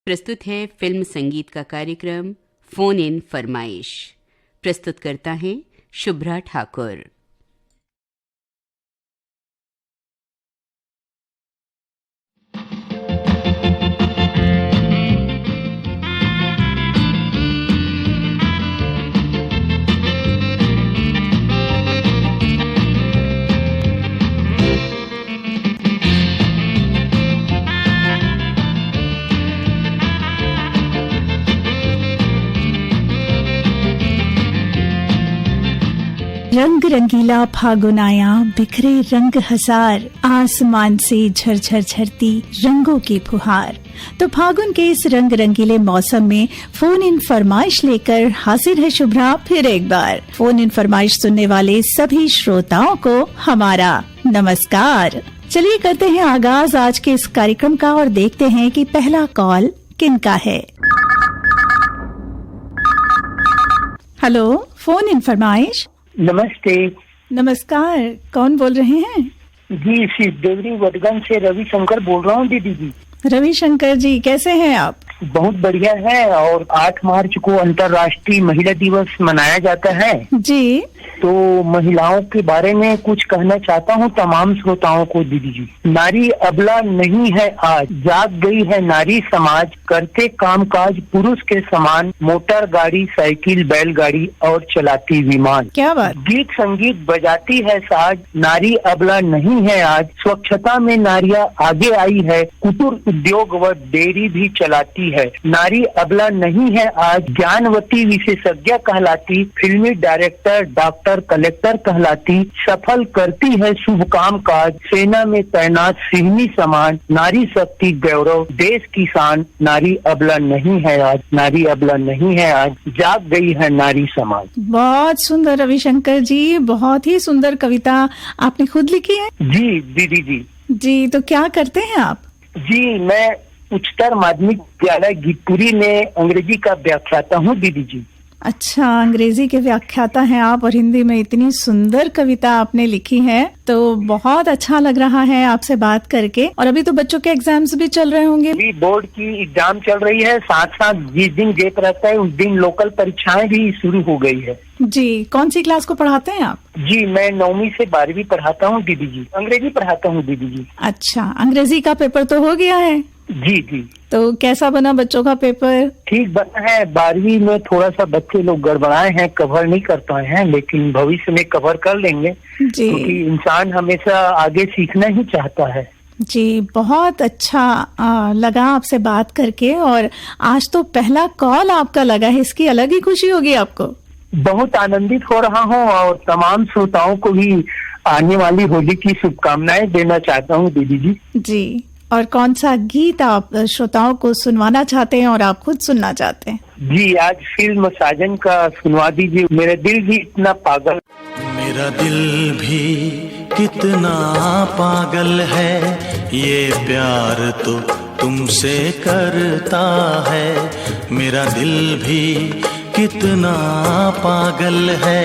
प्रस्तुत है फिल्म संगीत का कार्यक्रम फोन इन फरमाइश। प्रस्तुत करता है शुभ्रा ठाकुर। रंग रंगीला फागुन आया, बिखरे रंग हजार, आसमान से झरझर झरती रंगों की फुहार। तो फागुन के इस रंग रंगीले मौसम में फोन इन फरमाइश लेकर हाजिर है शुभ्रा फिर एक बार। फोन इन फरमाइश सुनने वाले सभी श्रोताओं को हमारा नमस्कार। चलिए करते हैं आगाज आज के इस कार्यक्रम का और देखते हैं कि पहला कॉल किनका है। हेलो, फोन इन फरमाइश। नमस्ते। नमस्कार, कौन बोल रहे हैं? जी, श्री देवरी वडगंज से रविशंकर बोल रहा हूँ दीदी जी। रविशंकर जी, कैसे हैं आप? बहुत बढ़िया है। और 8 मार्च को अंतर्राष्ट्रीय महिला दिवस मनाया जाता है जी। तो महिलाओं के बारे में कुछ कहना चाहता हूँ तमाम श्रोताओं को दीदी जी। नारी अबला नहीं है आज, जाग गई है नारी समाज, करते कामकाज पुरुष के समान, मोटर गाड़ी साइकिल बैलगाड़ी और चलाती विमान। क्या बात। गीत संगीत बजाती है साज, नारी अबला नहीं है आज, स्वच्छता में नारियां आगे आई है, कुटीर उद्योग व डेयरी भी चलाती है। नारी अबला नहीं है आज, ज्ञानवती विशेषज्ञ कहलाती, फिल्मी डायरेक्टर डॉक्टर कलेक्टर कहलाती, सफल करती है शुभ काम काज, सेना में तैनात सिंहनी समान, नारी शक्ति गौरव देश की शान, नारी अबला नहीं है आज, नारी अबला नहीं है आज, जाग गई है नारी समाज। बहुत सुंदर रविशंकर जी, बहुत ही सुंदर कविता आपने खुद लिखी है? जी दीदी जी। जी, तो क्या करते हैं आप? जी, मैं उच्चतर माध्यमिक विद्यालय गीतपुरी में अंग्रेजी का व्याख्याता हूँ दीदी जी। अच्छा, अंग्रेजी के व्याख्याता हैं आप और हिंदी में इतनी सुंदर कविता आपने लिखी है, तो बहुत अच्छा लग रहा है आपसे बात करके। और अभी तो बच्चों के एग्जाम्स भी चल रहे होंगे। अभी बोर्ड की एग्जाम चल रही है, साथ साथ जिस दिन गैप रहता है उस दिन लोकल परीक्षाएं भी शुरू हो गई है। जी, कौन सी क्लास को पढ़ाते हैं आप? जी, मैं 9वीं से 12वीं पढ़ाता हूँ दीदी जी, अंग्रेजी पढ़ाता हूँ दीदी जी। अच्छा, अंग्रेजी का पेपर तो हो गया है? जी जी। तो कैसा बना बच्चों का पेपर? ठीक बना है। 12वीं में थोड़ा सा बच्चे लोग गड़बड़ाए हैं, कवर नहीं कर पाए हैं, लेकिन भविष्य में कवर कर लेंगे जी। क्योंकि इंसान हमेशा आगे सीखना ही चाहता है। जी, बहुत अच्छा लगा आपसे बात करके। और आज तो पहला कॉल आपका लगा है, इसकी अलग ही खुशी होगी आपको। बहुत आनंदित हो रहा हूँ और तमाम श्रोताओं को भी आने वाली होली की शुभकामनाएं देना चाहता हूँ दीदी जी। जी, और कौन सा गीत आप श्रोताओं को सुनवाना चाहते हैं और आप खुद सुनना चाहते हैं? जी, आज फिल्म साजन का सुनवा दीजिए। मेरा दिल भी इतना पागल, मेरा दिल भी कितना पागल है, ये प्यार तो तुमसे करता है। मेरा दिल भी कितना पागल है,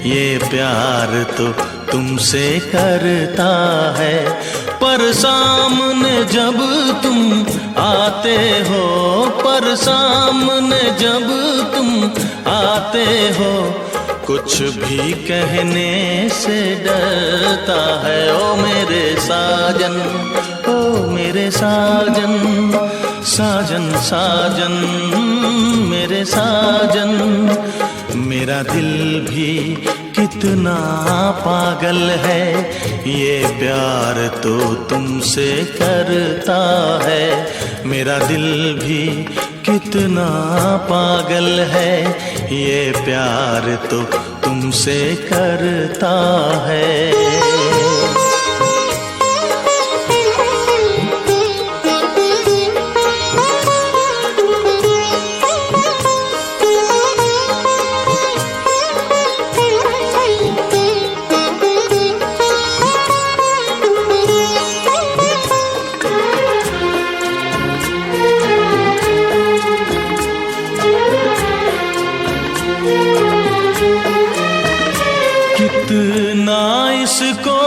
ये प्यार तो तुमसे करता है। पर सामने जब तुम आते हो, पर सामने जब तुम आते हो, कुछ भी कहने से डरता है। ओ मेरे साजन, ओ मेरे साजन, साजन साजन मेरे साजन। मेरा दिल भी कितना पागल है, ये प्यार तो तुमसे करता है। मेरा दिल भी कितना पागल है, ये प्यार तो तुमसे करता है। कितना इसको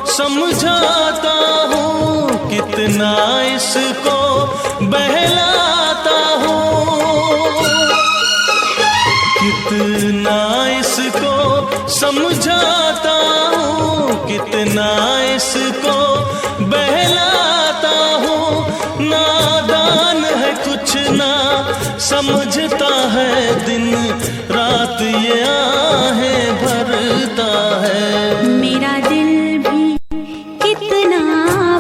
समझाता हूँ, कितना इसको बहलाता समझाता हूँ, कितना इसको बहलाता हूँ। नादान है कुछ ना समझता है, दिन रात ये आहें भरता है। मेरा दिल भी कितना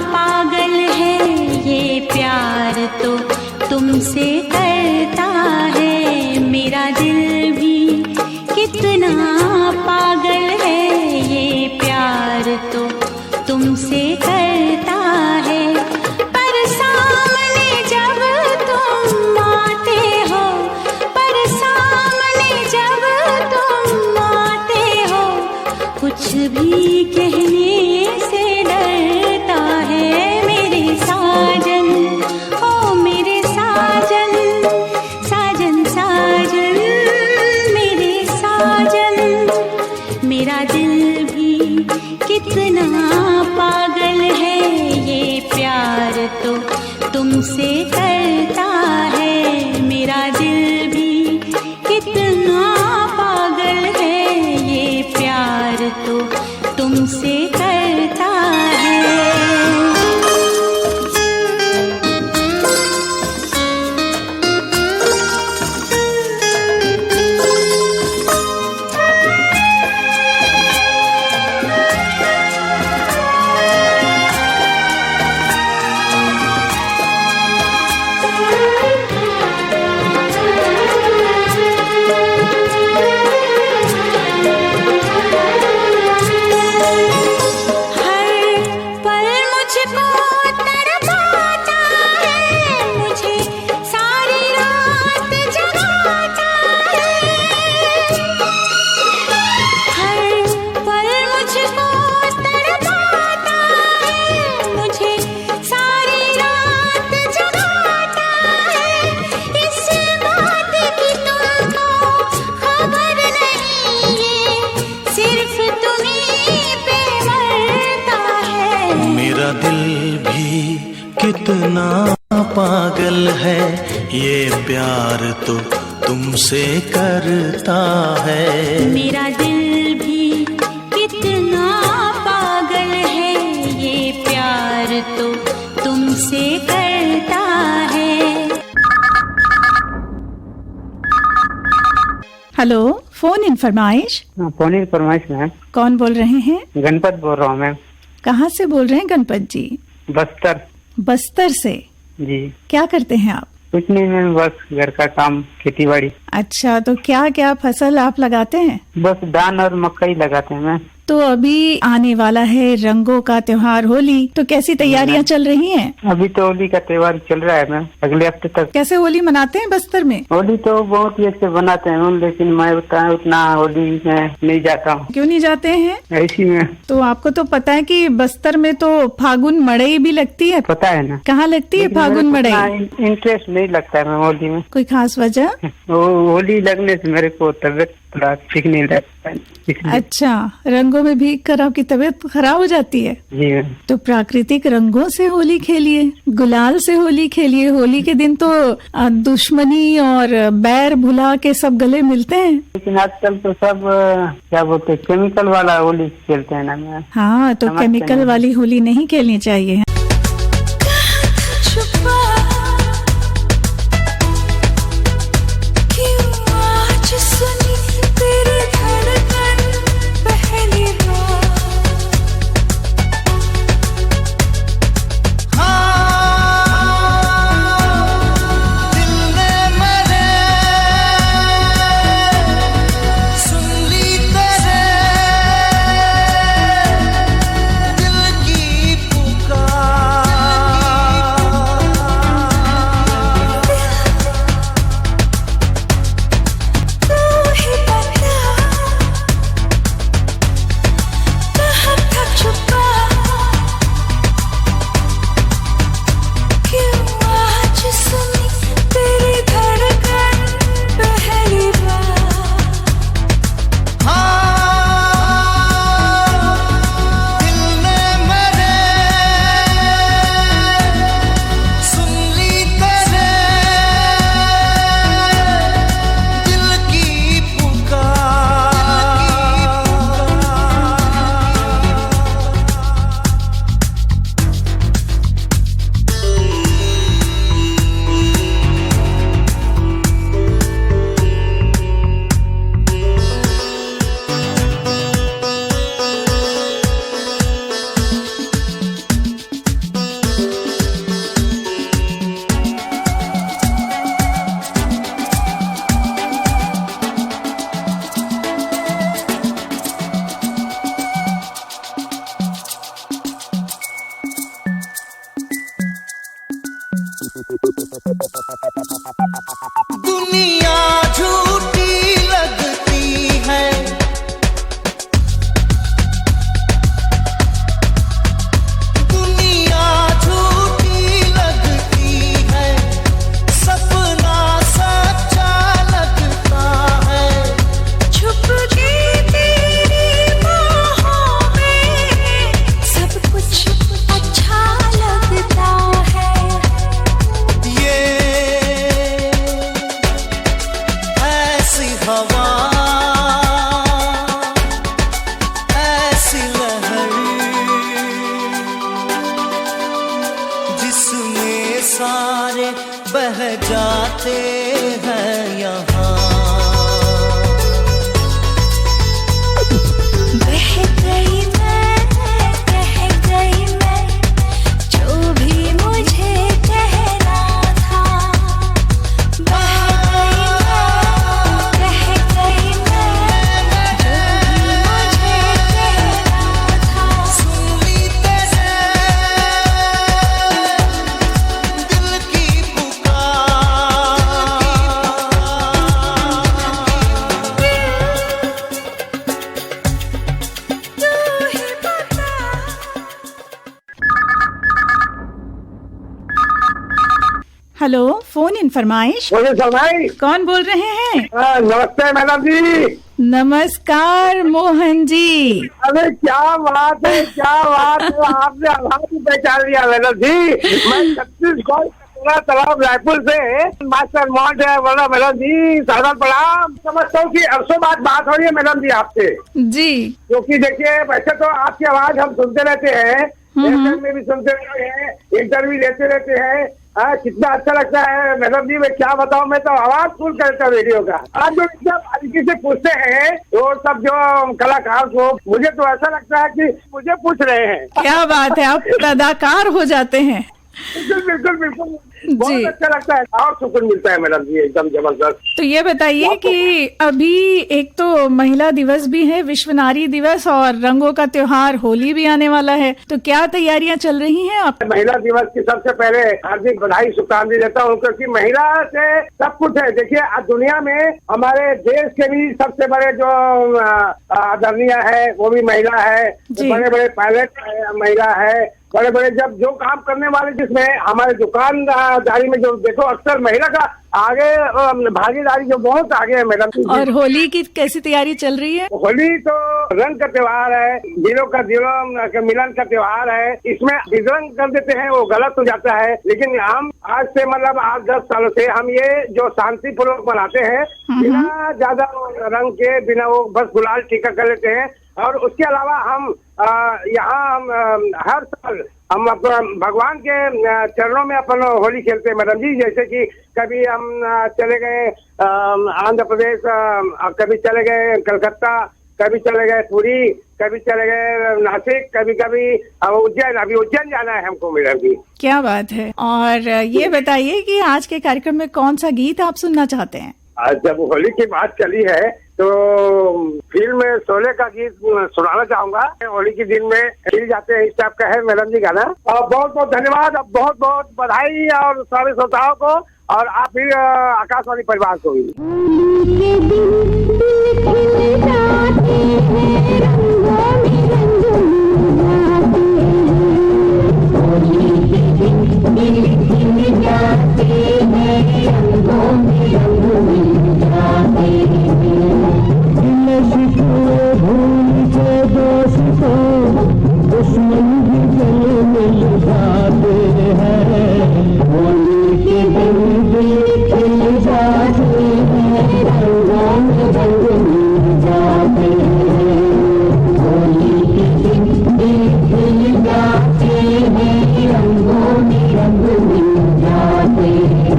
पागल है, ये प्यार तो तुमसे करता है। मेरा दिल भी कितना पागल है, ये प्यार तो तुमसे करता है। पर सामने जब तुम आते हो, पर सामने जब तुम आते हो, कुछ भी कहने से डरता है। मेरे साजन, ओ मेरे साजन, साजन साजन, मेरे साजन। मेरा दिल भी कितना पागल है, ये प्यार तो तुमसे करता है। मेरा दिल भी कितना पागल है, ये प्यार तो तुमसे करता है। कितना पागल है, ये प्यार तो तुमसे करता है। मेरा दिल भी कितना पागल है, ये प्यार तो तुमसे करता है। हेलो, फोन इन फरमाइश। फोन इन फरमाइश मैम। कौन बोल रहे हैं? गणपत बोल रहा हूँ मैम। कहाँ से बोल रहे हैं गणपत जी? बस्तर। बस्तर से? जी। क्या करते हैं आप? कुछ नहीं मैम, बस घर का काम, खेती बाड़ी। अच्छा, तो क्या क्या फसल आप लगाते हैं? बस धान और मकई लगाते हैं मैम। तो अभी आने वाला है रंगों का त्योहार होली, तो कैसी तैयारियां चल रही हैं? अभी तो होली का त्योहार चल रहा है मैम, अगले हफ्ते तक। कैसे होली मनाते हैं बस्तर में? होली तो बहुत ही अच्छे बनाते हैं मैम, लेकिन मैं उतना होली में नहीं जाता हूँ। क्यों नहीं जाते हैं? ऐसी में। तो आपको तो पता है कि बस्तर में तो फागुन मड़ई भी लगती है। पता है ना। कहाँ लगती है फागुन मड़ई? इंटरेस्ट नहीं लगता है मैम होली में। कोई खास वजह? होली लगने से मेरे को तबियत थोड़ा ठीक नहीं लगता है। अच्छा, रंगों में भीग कर आपकी तबीयत खराब हो जाती है? जी मैम। तो प्राकृतिक रंगों से होली खेलिए, गुलाल से होली खेलिए। होली के दिन तो दुश्मनी और बैर भुला के सब गले मिलते हैं। लेकिन आजकल तो सब क्या बोलते हैं, केमिकल वाला होली खेलते हैं ना मैम। हाँ, तो केमिकल वाली होली नहीं खेलनी चाहिए। दिल की पुकार दुनिया झूठी लगती है, दुनिया झूठी लगती है, सपना सच्चा लगता है। छुप के तेरी बाहों में सब कुछ अच्छा लगता है। ये ऐसी हवा, ऐसी लहर, जिसमें सारे बह जाते हैं यहाँ। बह गई मैं, जो भी मुझे कहना था। बह गई मैं, जो भी मुझे कहना था। सुनी तेरे दिल की पुकार, तू ही बता। हेलो, फोन इन फरमाइश। बोले सरनाई। कौन बोल रहे हैं? नमस्ते मैडम जी। नमस्कार मोहन जी। अरे क्या बात है, क्या बात है, आपने आवाज ही पहचान लिया मैडम जी। मैं छत्तीसगढ़ तालाब रायपुर से मास्टर मॉन्ट है, बोला मैडम जी सादर प्रणाम। समझता हूँ कि अरसों बात हो रही है मैडम जी आपसे, जी। क्योंकि देखिए वैसे तो आपकी आवाज हम सुनते रहते हैं, FM में भी सुनते रहते हैं, इंटरव्यू देते रहते हैं। कितना अच्छा लगता है मैडम जी, मैं क्या बताऊं, मैं तो आवाज सुन करता हूँ रेडियो का। आप जो इतना बारीकी से पूछते हैं वो सब जो कलाकार को, मुझे तो ऐसा लगता है कि मुझे पूछ रहे हैं। क्या बात है, आप अदाकार हो जाते हैं। बिल्कुल बिल्कुल बिल्कुल, बहुत अच्छा लगता है और सुकून मिलता है मैडम जी, एकदम जबरदस्त। तो ये बताइए कि अभी एक तो महिला दिवस भी है, विश्व नारी दिवस, और रंगों का त्योहार होली भी आने वाला है, तो क्या तैयारियां चल रही हैं आप? महिला दिवस की सबसे पहले हार्दिक बधाई शुभकामनाएं देता हूँ, क्योंकि महिला से सब कुछ है। देखिए आज दुनिया में हमारे देश के भी सबसे बड़े जो आदरणीय है वो भी महिला है, बड़े बड़े पायलट महिला है, बड़े बड़े जब जो काम करने वाले, जिसमें हमारे दुकानदारी में जो देखो अक्सर महिला का आगे भागीदारी जो बहुत आगे है मैडम। और होली की कैसी तैयारी चल रही है? होली तो रंग का त्योहार है, दिलों का मिलन का त्योहार है। इसमें विरंग कर देते हैं वो गलत हो जाता है, लेकिन हम आज से मतलब 8-10 सालों से हम ये जो शांतिपूर्वक मनाते हैं, बिना ज्यादा रंग के, बिना वो बस गुलाल टीका कर लेते हैं। और उसके अलावा हम यहाँ हम हर साल हम अपना भगवान के चरणों में अपन होली खेलते हैं मैडम जी। जैसे कि कभी हम चले गए आंध्र प्रदेश, कभी चले गए कलकत्ता, कभी चले गए पुरी, कभी चले गए नासिक, कभी कभी उज्जैन। अभी उज्जैन जाना है हमको मैडम जी। क्या बात है। और ये बताइए कि आज के कार्यक्रम में कौन सा गीत आप सुनना चाहते हैं? आज जब होली की बात चली है तो फिल्म शोले का गीत सुनाना चाहूंगा। होली के दिन में खिल जाते हैं, इस टाइप का है मैडम जी गाना। और बहुत बहुत धन्यवाद, अब बहुत बहुत बधाई और सारे श्रोताओं को, और आप भी आकाशवाणी परिवार को भी। रंगों में रंग मिल जाते हैं।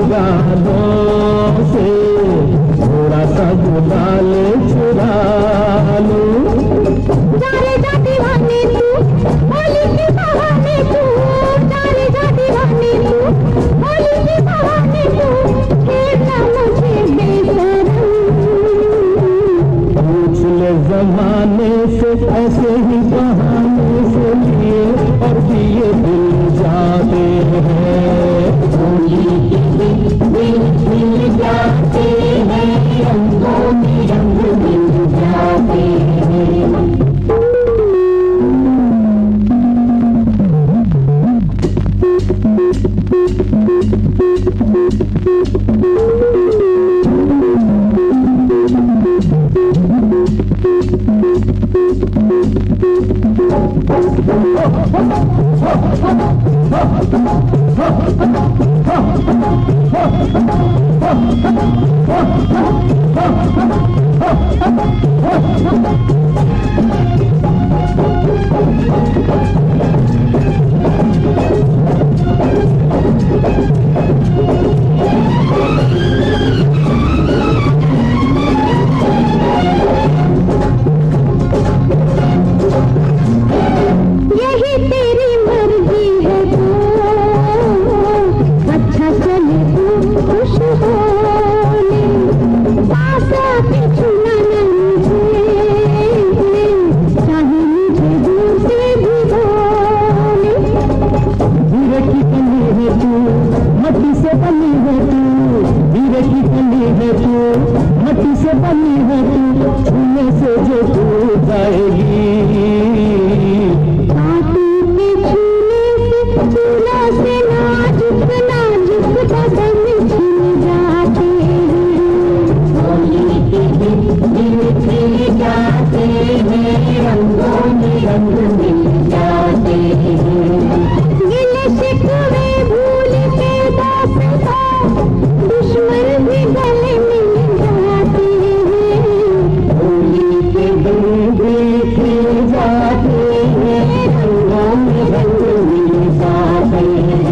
गालों से थोड़ा सा गुलाल चुरा लो। जाने जा दीवाने तू होली के बहाने तू, जाने जा दीवाने तू होली के बहाने तू, खेलना मुझे बेशरम। पूछ ले जमाने से ऐसे ही बहाने से लिए और दिए दिल जाते हैं। होली के दिल दिल जाते हैं, रंगों में रंग मिल जाते हैं। यही तेरी मर्जी है तो अच्छा चले तू खुश होने, पास आके छूना न मुझे, चाहे मुझे दूर से भी बोले। हीरे की कली है तू, मट्टी से बनी है तू, हीरे की कली है तू, मट्टी से बनी है तू, छूने से जो तू जाएगी। चूल्हा से नाजुक नाजुक बदन छिल जाते हैं। होली के दिन दिल खिल जाते हैं, रंगों में रंग मिल जाते हैं। गिले शिकवे भूल के दास्तां, दुश्मन भी गले मिल जाते हैं। होली के दिन दिल खिल जाते हैं, रंगों में रंग मिल जाते हैं।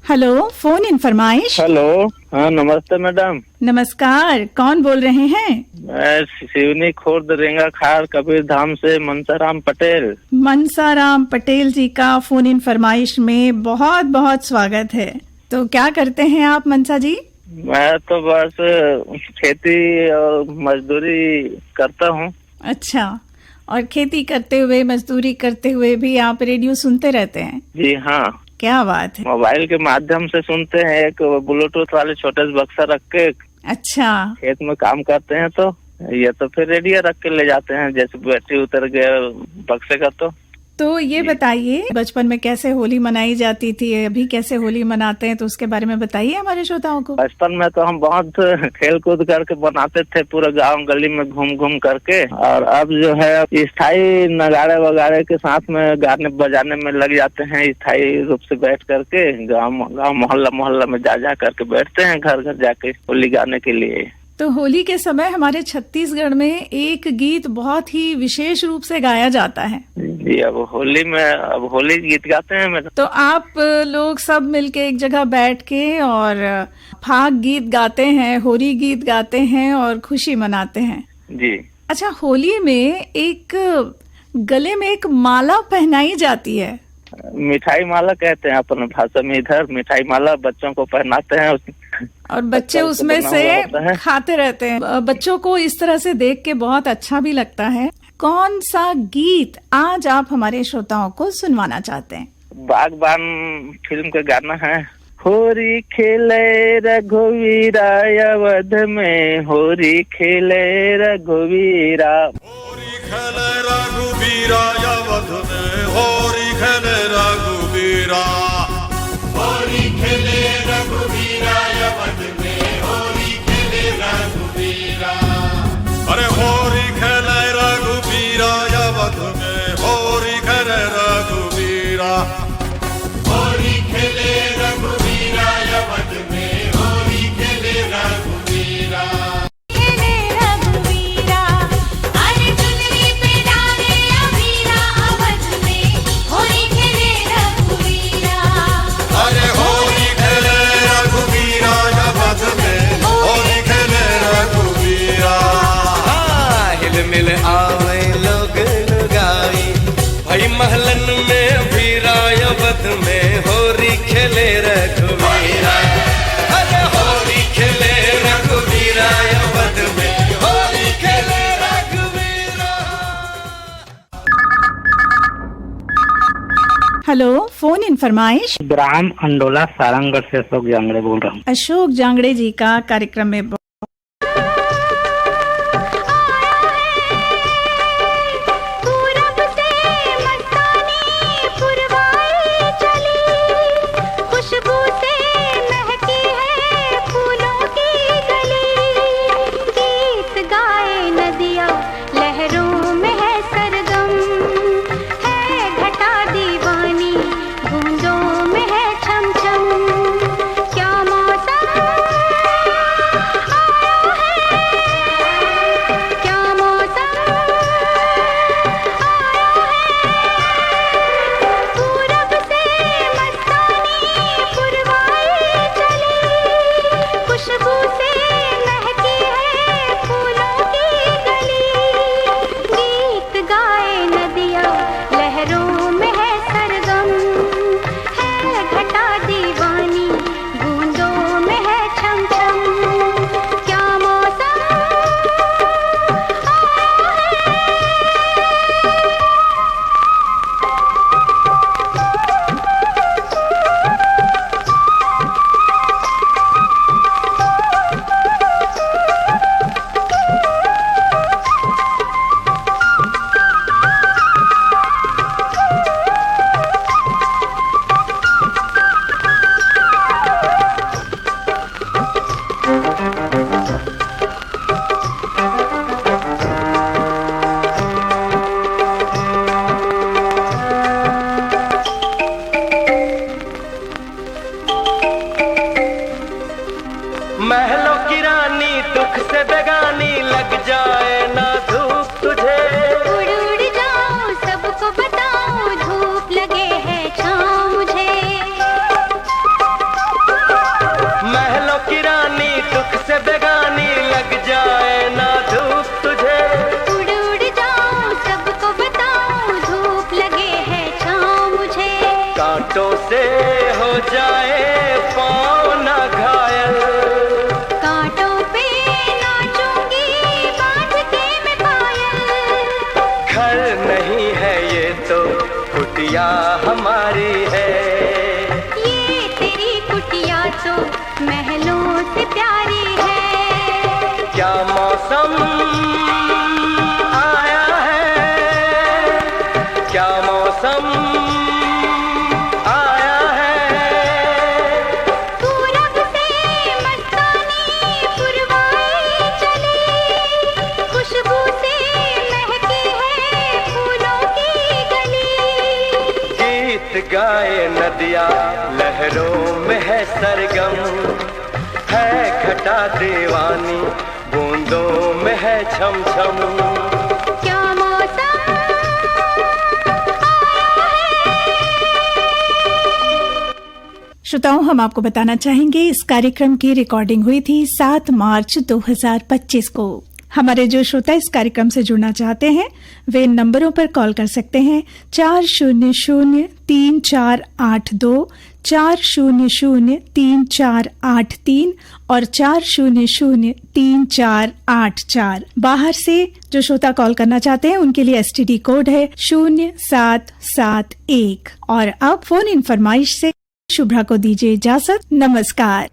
हेलो, फोन इन फरमाइश। हेलो, हाँ नमस्ते मैडम। नमस्कार, कौन बोल रहे हैं? मैं सिवनी खुर्द रेंगा खार कबीर धाम से मनसाराम पटेल। मनसाराम पटेल जी का फोन इन फरमाइश में बहुत बहुत स्वागत है। तो क्या करते हैं आप मनसा जी? मैं तो बस खेती और मजदूरी करता हूँ। अच्छा, और खेती करते हुए मजदूरी करते हुए भी आप रेडियो सुनते रहते हैं? जी हाँ, क्या बात है। मोबाइल के माध्यम से सुनते हैं, एक ब्लूटूथ वाले छोटे से बक्सा रख के अच्छा, खेत में काम करते हैं, तो ये तो फिर रेडियो रख के ले जाते हैं, जैसे बैटरी उतर गया बक्से का। तो ये बताइए बचपन में कैसे होली मनाई जाती थी, अभी कैसे होली मनाते हैं, तो उसके बारे में बताइए हमारे श्रोताओं को। बचपन में तो हम बहुत खेल कूद करके बनाते थे, पूरे गांव गली में घूम घूम करके। और अब जो है स्थायी नगाड़े वगाड़े के साथ में गाने बजाने में लग जाते हैं, स्थायी रूप से बैठ करके गांव मोहल्ला मोहल्ला में जा करके बैठते हैं, घर घर जाके होली गाने के लिए। तो होली के समय हमारे छत्तीसगढ़ में एक गीत बहुत ही विशेष रूप से गाया जाता है जी। अब होली गीत गाते हैं मेरा। तो आप लोग सब मिलके एक जगह बैठ के और फाग गीत गाते हैं, होली गीत गाते हैं और खुशी मनाते हैं जी। अच्छा, होली में एक गले में एक माला पहनाई जाती है, मिठाई माला कहते हैं अपने भाषा में, इधर मिठाई माला बच्चों को पहनाते हैं और बच्चे उसमें से खाते रहते हैं। बच्चों को इस तरह से देख के बहुत अच्छा भी लगता है। कौन सा गीत आज आप हमारे श्रोताओं को सुनवाना चाहते हैं? बागबान फिल्म का गाना है। होरी खेले रघुवीरा अवध में, होरी खेले रघुवीरा। होरी खेले रघुवीरा अवध में, होरी खेले रघुवीरा। होरी खेले रघुवीरा अवध में, होरी खेले रघुवीरा। अरे होरी खेले रघुवीरा अवध में, होरी खेले रघुवीरा। होरी खेले रघुवीरा अवध में, होरी खेले रघुवीरा। खेले रघुवीरा, अरे चुनरी पे डाले अबीरा, अवध में होली खेले रघुवीरा। हेलो, फोन इन फरमाइश। ग्राम अंडोला सारंगढ़ से अशोक जांगड़े बोल रहा हूँ। अशोक जांगड़े जी का कार्यक्रम में महलों की रानी दुख से बेगानी लग जाए ना धूप तुझे। उड़ उड़ जाऊं सबको बताऊं धूप लगे है छाँव मुझे। महलों की रानी दुख से बेगानी लग जाए ना धूप तुझे। उड़ उड़ जाऊं सबको बताऊं धूप लगे है छाँव मुझे। कांटों से हो जाए पाँव ना घायल, कांटों पे नाचूंगी बांध के मैं पायल। घर नहीं है ये तो कुटिया हमारी है। ये तेरी कुटिया तो महलों से प्यारी है। क्या मौसम आया है, क्या मौसम आया है। पूरब से मस्तानी पुरवाई चली, खुशबू से महकी है फूलों की गली। गीत गाए नदिया लहरों में है सरगम, है घटा दीवानी बूंदों में है छम छम। क्या मौसम श्रोताओं, हम आपको बताना चाहेंगे इस कार्यक्रम की रिकॉर्डिंग हुई थी 7 मार्च 2025 को। हमारे जो श्रोता इस कार्यक्रम से जुड़ना चाहते हैं वे इन नंबरों पर कॉल कर सकते हैं 400-3482, 400-3483 और 400-3484। बाहर से जो श्रोता कॉल करना चाहते हैं उनके लिए STD कोड है 0771। और अब फोन इन फरमाइश से शुभ्रा को दीजिए इजाजत। नमस्कार।